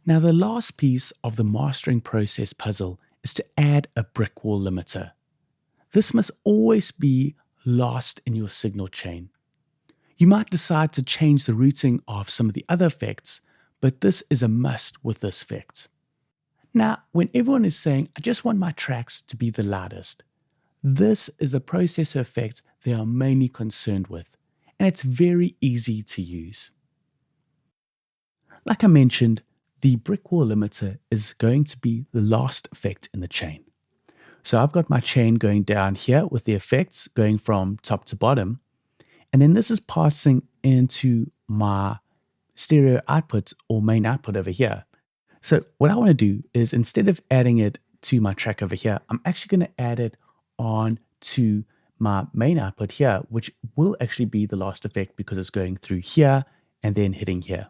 Now, the last piece of the mastering process puzzle is to add a brick wall limiter. This must always be last in your signal chain. You might decide to change the routing of some of the other effects, but this is a must with this effect. Now, when everyone is saying, I just want my tracks to be the loudest, this is the processor effect they are mainly concerned with, and it's very easy to use. Like I mentioned, the brick wall limiter is going to be the last effect in the chain. So I've got my chain going down here with the effects going from top to bottom, and then this is passing into my stereo output or main output over here. So what I want to do is, instead of adding it to my track over here, I'm actually going to add it on to my main output here, which will actually be the last effect because it's going through here and then hitting here.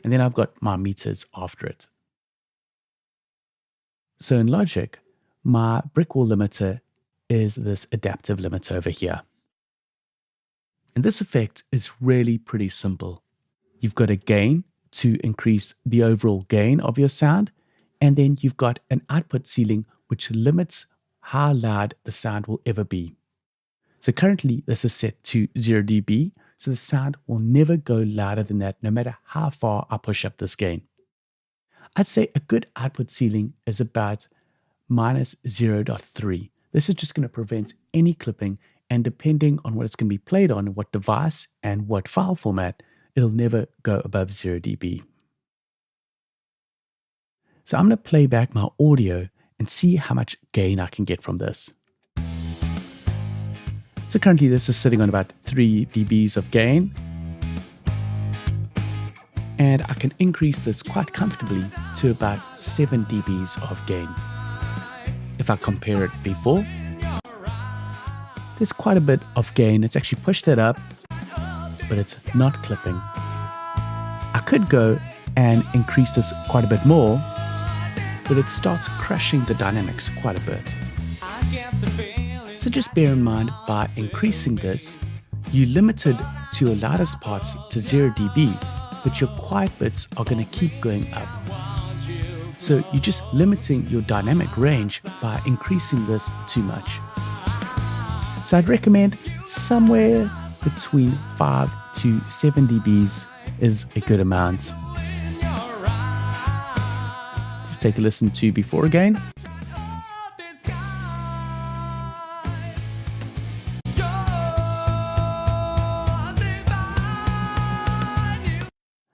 And then I've got my meters after it. So in Logic, my brick wall limiter is this adaptive limiter over here. And this effect is really pretty simple. You've got a gain to increase the overall gain of your sound, and then you've got an output ceiling which limits how loud the sound will ever be. So currently this is set to 0 dB, so the sound will never go louder than that no matter how far I push up this gain. I'd say a good output ceiling is about minus 0.3. This is just going to prevent any clipping, and depending on what it's going to be played on, what device and what file format, it'll never go above 0 dB. So I'm going to play back my audio and see how much gain I can get from this. So currently this is sitting on about 3 dBs of gain. And I can increase this quite comfortably to about 7 dBs of gain. If I compare it before, there's quite a bit of gain. It's actually pushed that up, but it's not clipping. I could go and increase this quite a bit more, but it starts crushing the dynamics quite a bit. So just bear in mind, by increasing this, you limited to your loudest parts to 0 dB, but your quiet bits are going to keep going up. So you're just limiting your dynamic range by increasing this too much. So I'd recommend somewhere between 5 to 7 dBs is a good amount. Just take a listen to before again.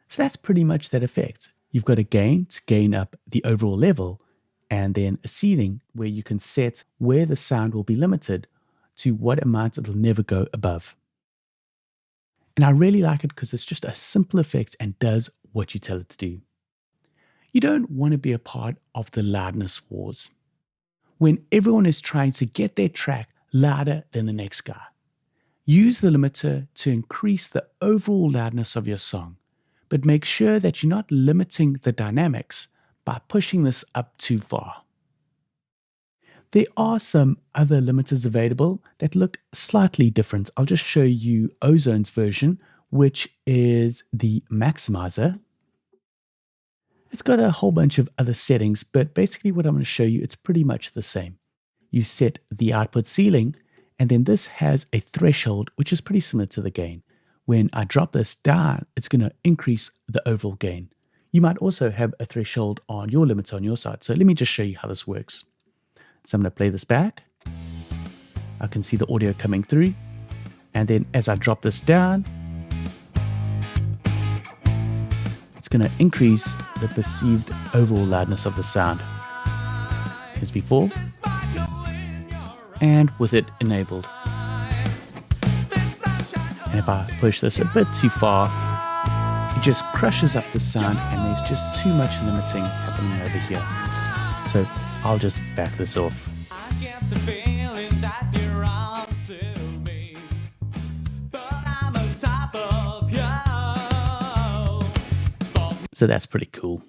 So that's pretty much that effect. You've got a gain to gain up the overall level, and then a ceiling where you can set where the sound will be limited to what amount it'll never go above. And I really like it because it's just a simple effect and does what you tell it to do. You don't want to be a part of the loudness wars, when everyone is trying to get their track louder than the next guy. Use the limiter to increase the overall loudness of your song, but make sure that you're not limiting the dynamics by pushing this up too far. There are some other limiters available that look slightly different. I'll just show you Ozone's version, which is the maximizer. It's got a whole bunch of other settings, but basically what I'm going to show you, it's pretty much the same. You set the output ceiling, and then this has a threshold, which is pretty similar to the gain. When I drop this down, it's going to increase the overall gain. You might also have a threshold on your limiter on your side. So let me just show you how this works. So I'm going to play this back. I can see the audio coming through. And then as I drop this down, it's going to increase the perceived overall loudness of the sound as before, and with it enabled. And if I push this a bit too far, it just crushes up the sound, and there's just too much limiting happening over here. So I'll just back this off. I get the feeling that you're on to me, but I'm on top of you. So that's pretty cool.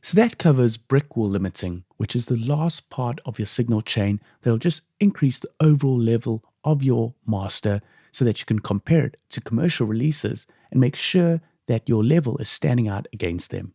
So that covers brick wall limiting, which is the last part of your signal chain that'll just increase the overall level of your master so that you can compare it to commercial releases and make sure that your level is standing out against them.